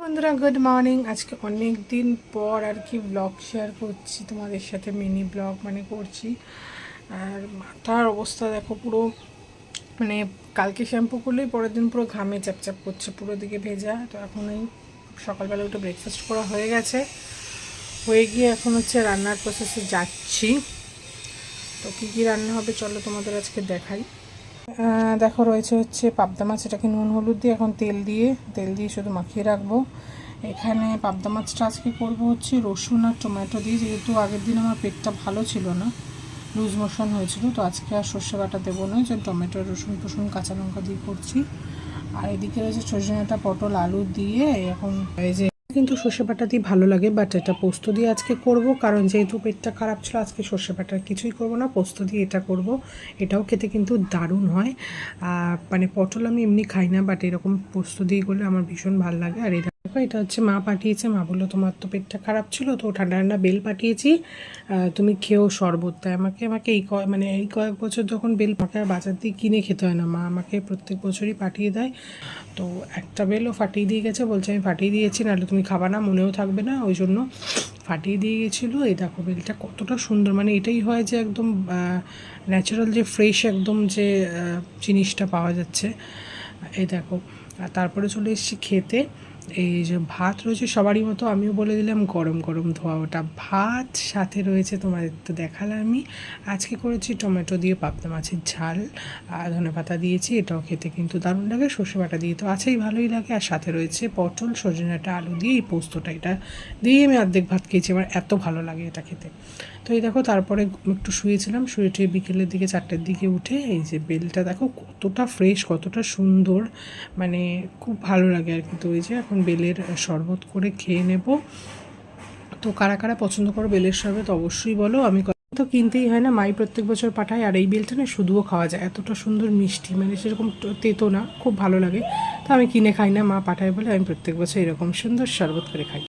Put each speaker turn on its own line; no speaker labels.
বন্ধুরা good morning. আজকে অনেক দিন পর আর কি ব্লগ শেয়ার করছি তোমাদের সাথে, মিনি ব্লগ মানে করছি। আর মাথার অবস্থা দেখো পুরো, মানে কালকে শ্যাম্পু করলেই পরের দিন পুরো ঘামে চ্যাপচ্যাপ করছে, পুরো দিকে ভেজা। তো এখন এই সকালবেলা উঠে ব্রেকফাস্ট করা হয়ে গেছে, হয়ে গিয়ে এখন হচ্ছে রান্নার প্রসেসে যাচ্ছি। তো কী কী রান্না হবে চলো তোমাদের আজকে দেখাই। দেখো রয়েছে হচ্ছে পাবদা মাছ, এটাকে নুন হলুদ দিয়ে এখন তেল দিয়ে শুধু মাখিয়ে রাখবো। এখানে পাবদা মাছটা আজকে করবো হচ্ছে রসুন আর টমেটো দিয়ে, যেহেতু আগের দিন আমার পেটটা ভালো ছিল না, লুজ মোশন হয়েছিল, তো আজকে আর সর্ষে বাটা দেবো না, যে টমেটো রসুন কাঁচা লঙ্কা দিয়ে করছি। আর এদিকে রয়েছে সর্ষে বাটা, পটল আলু দিয়ে। এখন এই যে কিন্তু সর্ষে বাটা দিয়ে ভালো লাগে, বাট এটা পোস্ত দিয়ে আজকে করব, কারণ যেহেতু পেটটা খারাপ ছিল আজকে সর্ষে বাটা কিছুই করব না, পোস্ত দিয়ে এটা করব। এটাও খেতে কিন্তু দারুণ হয়। মানে পটল আমি এমনি খাই না, বাট এরকম পোস্ত দিয়ে করলে আমার ভীষণ ভালো লাগে। আর এটা হচ্ছে মা পাঠিয়েছে, মা বললো তোমার তো পেটটা খারাপ ছিল, তো ঠান্ডা ঠান্ডা বেল পাঠিয়েছি, তুমি খেও শরবত। তাই আমাকে এই কয়েক বছর যখন বেল আমাকে আর বাজার দিয়ে কিনে খেতে হয় না, মা আমাকে প্রত্যেক বছরই পাঠিয়ে দেয়। তো একটা বেলও ফাটিয়ে দিয়ে গেছে, বলছে আমি ফাটিয়ে দিয়েছি, নাহলে তুমি খাবা না, মনেও থাকবে না, ওই জন্য ফাটিয়ে দিয়ে গেছিলো। এই দেখো বেলটা কতটা সুন্দর, মানে এটাই হয় যে একদম ন্যাচারাল, যে ফ্রেশ একদম যে জিনিসটা পাওয়া যাচ্ছে। এই দেখো, আর তারপরে চলে এসেছি খেতে। এই যে ভাত রয়েছে সবারই মতো, আমিও বলে দিলাম গরম গরম ধোয়া ওটা ভাত, সাথে রয়েছে তোমাদের তো দেখালাম আমি আজকে করেছি টমেটো দিয়ে পাবদা মাছের ঝাল, আর ধনেপাতা দিয়েছি, এটাও খেতে কিন্তু দারুণ লাগে। সর্ষে বাটা দিয়ে তো আছেই, ভালোই লাগে। আর সাথে রয়েছে পটল, সজনে ডাঁটা, আলু দিয়ে এই পোস্তটা, এটা দিয়েই আমি অর্ধেক ভাত খেয়েছি, আমার এত ভালো লাগে এটা খেতে। তো এই দেখো, তারপরে একটু শুয়েছিলাম, শুয়ে টুয়ে বিকেলের দিকে 4টের দিকে উঠে এই যে বেলটা দেখো কতটা ফ্রেশ, কতটা সুন্দর, মানে খুব ভালো লাগে আর কি। তো এই যে এখন বেলের শরবত করে খেয়ে নেব। তো কারা কারা পছন্দ করো বেলের শরবত অবশ্যই বলো। আমি তো কিনতেই হয় না, মাই প্রত্যেক বছর পাঠায়। আর এই বেলটা না শুধুও খাওয়া যায়, এতটা সুন্দর মিষ্টি, মানে সেরকম তেতো না, খুব ভালো লাগে। তো আমি কিনে খাই না, মা পাঠায় বলে আমি প্রত্যেক বছর এরকম সুন্দর শরবত করে খাই।